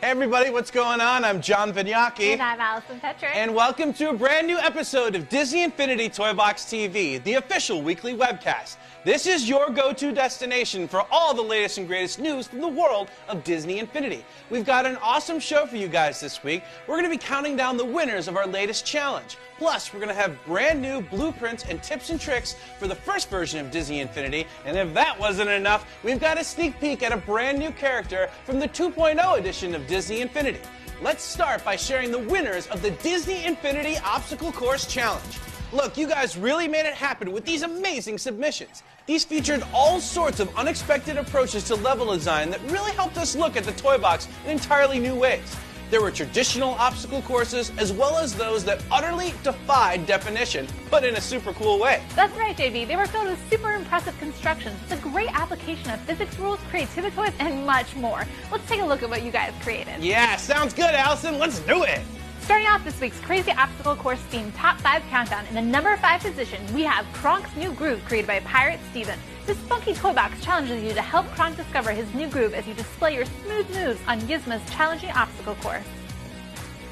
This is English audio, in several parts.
Hey everybody, what's going on? I'm John Vignacchi. And I'm Allison Petrick. And welcome to a brand new episode of Disney Infinity Toy Box TV, the official weekly webcast. This is your go-to destination for all the latest and greatest news from the world of Disney Infinity. We've got an awesome show for you guys this week. We're going to be counting down the winners of our latest challenge. Plus, we're going to have brand new blueprints and tips and tricks for the first version of Disney Infinity. And if that wasn't enough, we've got a sneak peek at a brand new character from the 2.0 edition of Disney Infinity. Let's start by sharing the winners of the Disney Infinity Obstacle Course Challenge. Look, you guys really made it happen with these amazing submissions. These featured all sorts of unexpected approaches to level design that really helped us look at the toy box in entirely new ways. There were traditional obstacle courses as well as those that utterly defied definition, but in a super cool way. That's right, JB. They were filled with super impressive constructions. It's a great application of physics rules, creativity toys, and much more. Let's take a look at what you guys created. Yeah, sounds good, Allison. Let's do it. Starting off this week's Crazy Obstacle Course themed Top 5 Countdown, in the number 5 position, we have Kronk's New Groove, created by Pirate Steven. This funky toy box challenges you to help Kronk discover his new groove as you display your smooth moves on Gizmo's challenging obstacle course.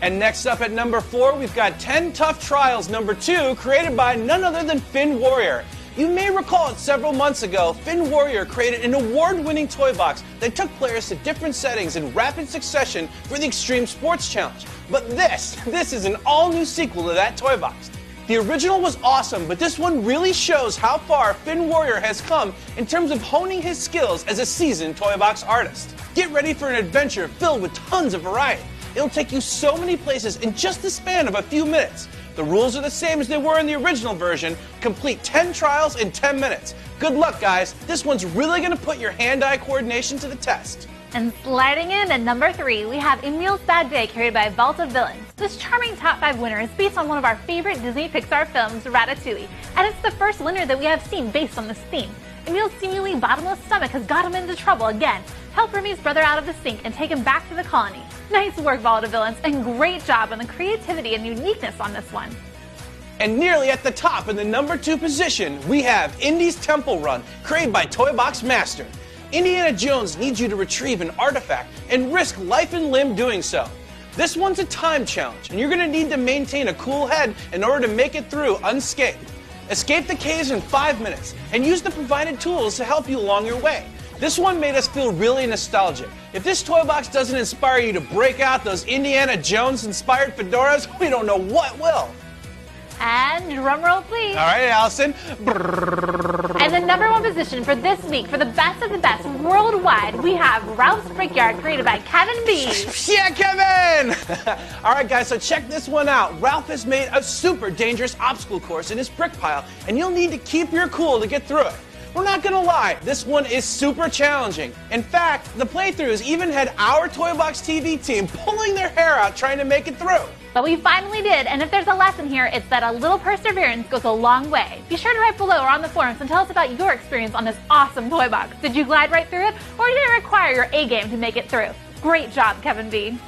And next up at number 4, we've got 10 Tough Trials number 2, created by none other than Finn Warrior. You may recall it several months ago, Finn Warrior created an award-winning toy box that took players to different settings in rapid succession for the Extreme Sports Challenge. But this is an all-new sequel to that toy box. The original was awesome, but this one really shows how far Finn Warrior has come in terms of honing his skills as a seasoned toy box artist. Get ready for an adventure filled with tons of variety. It'll take you so many places in just the span of a few minutes. The rules are the same as they were in the original version. Complete 10 trials in 10 minutes. Good luck, guys. This one's really going to put your hand-eye coordination to the test. And sliding in at number 3, we have Emil's Bad Day, created by Vault of Villains. This charming top 5 winner is based on one of our favorite Disney Pixar films, Ratatouille, and it's the first winner that we have seen based on this theme. Emil's seemingly bottomless stomach has got him into trouble again. Help Remy's brother out of the sink and take him back to the colony. Nice work, Vault of Villains, and great job on the creativity and uniqueness on this one. And nearly at the top in the number 2 position, we have Indy's Temple Run, created by Toy Box Master. Indiana Jones needs you to retrieve an artifact and risk life and limb doing so. This one's a time challenge, and you're going to need to maintain a cool head in order to make it through unscathed. Escape the caves in 5 minutes, and use the provided tools to help you along your way. This one made us feel really nostalgic. If this toy box doesn't inspire you to break out those Indiana Jones-inspired fedoras, we don't know what will. And drumroll, please. All right, Allison. And the number 1 position for this week, for the best of the best worldwide, we have Ralph's Brickyard, created by Kevin B. Yeah, Kevin! All right, guys, so check this one out. Ralph has made a super dangerous obstacle course in his brick pile, and you'll need to keep your cool to get through it. We're not gonna lie, this one is super challenging. In fact, the playthroughs even had our Toy Box TV team pulling their hair out trying to make it through. But we finally did, and if there's a lesson here, it's that a little perseverance goes a long way. Be sure to write below or on the forums and tell us about your experience on this awesome toy box. Did you glide right through it, or did it require your A game to make it through? Great job, Kevin B.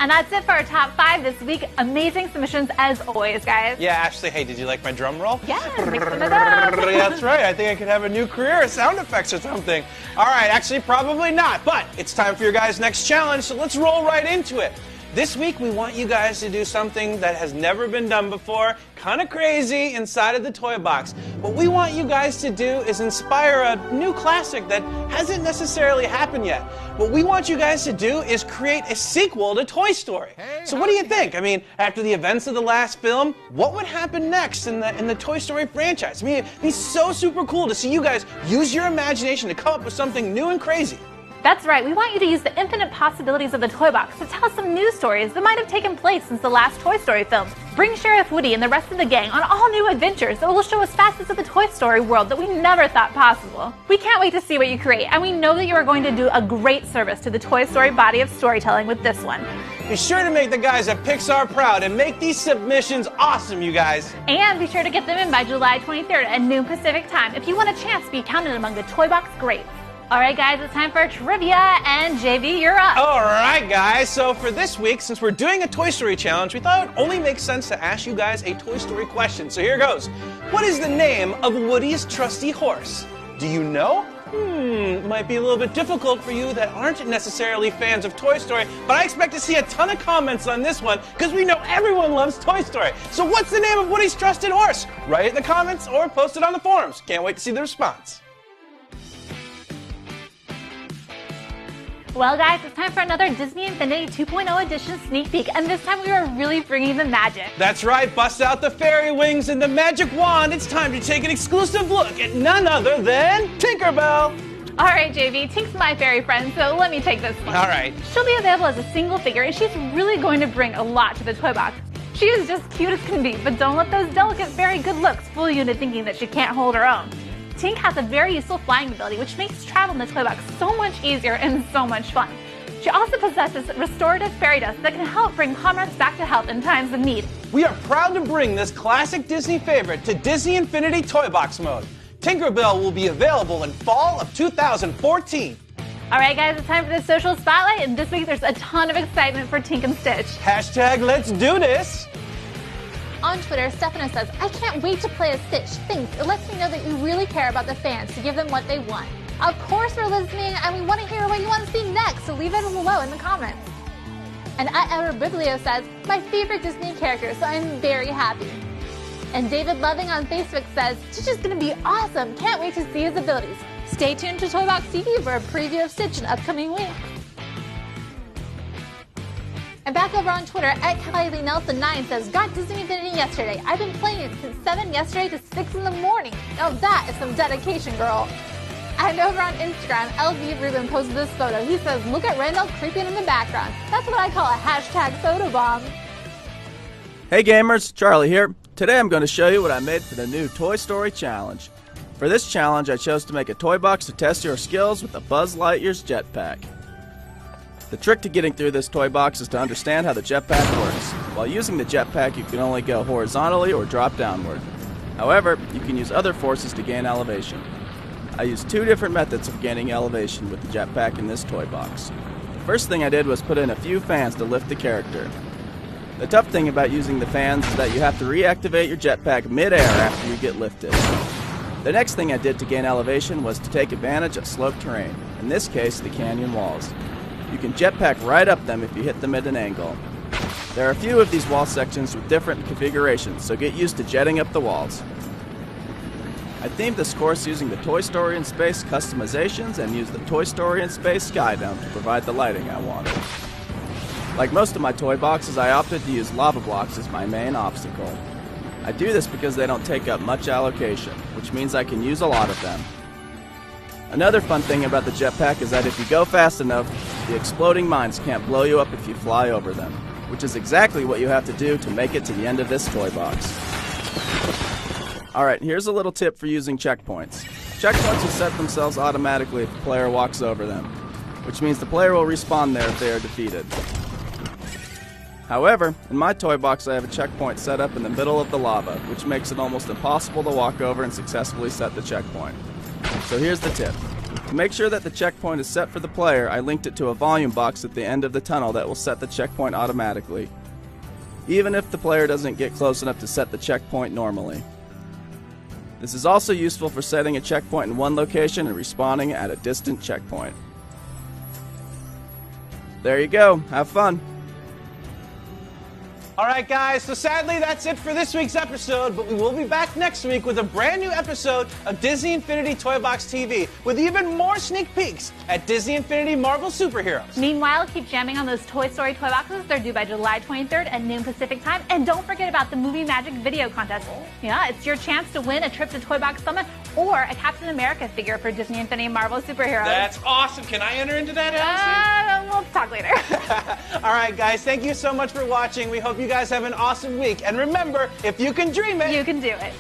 And that's it for our top 5 this week. Amazing submissions as always, guys. Yeah, Ashley, hey, did you like my drum roll? Yeah, mixing it up. That's right. I think I could have a new career of sound effects or something. All right, actually, probably not. But it's time for your guys' next challenge, so let's roll right into it. This week, we want you guys to do something that has never been done before, kind of crazy inside of the toy box. What we want you guys to do is inspire a new classic that hasn't necessarily happened yet. What we want you guys to do is create a sequel to Toy Story. So what do you think? I mean, after the events of the last film, what would happen next in the Toy Story franchise? I mean, it'd be so super cool to see you guys use your imagination to come up with something new and crazy. That's right, we want you to use the infinite possibilities of the toy box to tell us some news stories that might have taken place since the last Toy Story film. Bring Sheriff Woody and the rest of the gang on all new adventures that will show us facets of the Toy Story world that we never thought possible. We can't wait to see what you create, and we know that you are going to do a great service to the Toy Story body of storytelling with this one. Be sure to make the guys at Pixar proud and make these submissions awesome, you guys. And be sure to get them in by July 23rd at noon Pacific time if you want a chance to be counted among the Toy Box greats. All right, guys, it's time for trivia, and JV, you're up. All right, guys, so for this week, since we're doing a Toy Story challenge, we thought it would only make sense to ask you guys a Toy Story question. So here goes. What is the name of Woody's trusty horse? Do you know, Might be a little bit difficult for you that aren't necessarily fans of Toy Story, but I expect to see a ton of comments on this one because we know everyone loves Toy Story. So what's the name of Woody's trusted horse? Write it in the comments or post it on the forums. Can't wait to see the response. Well guys, it's time for another Disney Infinity 2.0 edition sneak peek, and this time we are really bringing the magic. That's right, bust out the fairy wings and the magic wand. It's time to take an exclusive look at none other than Tinkerbell. All right, JV, Tink's my fairy friend, so let me take this one. All right. She'll be available as a single figure, and she's really going to bring a lot to the toy box. She is just cute as can be, but don't let those delicate fairy good looks fool you into thinking that she can't hold her own. Tink has a very useful flying ability, which makes travel in the toy box so much easier and so much fun. She also possesses restorative fairy dust that can help bring comrades back to health in times of need. We are proud to bring this classic Disney favorite to Disney Infinity Toy Box mode. Tinkerbell will be available in fall of 2014. All right, guys, it's time for the social spotlight, and this week there's a ton of excitement for Tink and Stitch. Hashtag let's do this. On Twitter, Stefano says, I can't wait to play as Stitch. Thanks. It lets me know that you really care about the fans to give them what they want. Of course we're listening, and we want to hear what you want to see next, so leave it below in the comments. And @EverBiblio says, my favorite Disney character, so I'm very happy. And David Loving on Facebook says, Stitch is going to be awesome. Can't wait to see his abilities. Stay tuned to Toy Box TV for a preview of Stitch in upcoming weeks. And back over on Twitter, @KylieNelson9 says, got Disney Infinity yesterday. I've been playing it since 7 yesterday to 6 in the morning. Now that is some dedication, girl. And over on Instagram, LV Rubin posted this photo. He says, look at Randall creeping in the background. That's what I call a hashtag photobomb. Hey gamers, Charlie here. Today I'm going to show you what I made for the new Toy Story Challenge. For this challenge, I chose to make a toy box to test your skills with the Buzz Lightyear's jetpack. The trick to getting through this toy box is to understand how the jetpack works. While using the jetpack, you can only go horizontally or drop downward. However, you can use other forces to gain elevation. I used 2 different methods of gaining elevation with the jetpack in this toy box. The first thing I did was put in a few fans to lift the character. The tough thing about using the fans is that you have to reactivate your jetpack mid-air after you get lifted. The next thing I did to gain elevation was to take advantage of sloped terrain, in this case the canyon walls. You can jetpack right up them if you hit them at an angle. There are a few of these wall sections with different configurations, so get used to jetting up the walls. I themed this course using the Toy Story in Space customizations and used the Toy Story in Space Sky Dome to provide the lighting I wanted. Like most of my toy boxes, I opted to use lava blocks as my main obstacle. I do this because they don't take up much allocation, which means I can use a lot of them. Another fun thing about the jetpack is that if you go fast enough, the exploding mines can't blow you up if you fly over them, which is exactly what you have to do to make it to the end of this toy box. Alright, here's a little tip for using checkpoints. Checkpoints will set themselves automatically if the player walks over them, which means the player will respawn there if they are defeated. However, in my toy box I have a checkpoint set up in the middle of the lava, which makes it almost impossible to walk over and successfully set the checkpoint. So here's the tip. To make sure that the checkpoint is set for the player, I linked it to a volume box at the end of the tunnel that will set the checkpoint automatically, even if the player doesn't get close enough to set the checkpoint normally. This is also useful for setting a checkpoint in one location and respawning at a distant checkpoint. There you go. Have fun. All right, guys, so sadly that's it for this week's episode, but we will be back next week with a brand new episode of Disney Infinity Toy Box TV with even more sneak peeks at Disney Infinity Marvel Superheroes. Meanwhile, keep jamming on those Toy Story toy boxes. They're due by July 23rd at noon Pacific time. And don't forget about the Movie Magic video contest. Yeah, it's your chance to win a trip to Toy Box Summit or a Captain America figure for Disney Infinity Marvel Superheroes. That's awesome. Can I enter into that, Allison? We'll talk later. All right, guys, thank you so much for watching. We hope you guys have an awesome week. And remember, if you can dream it, You can do it.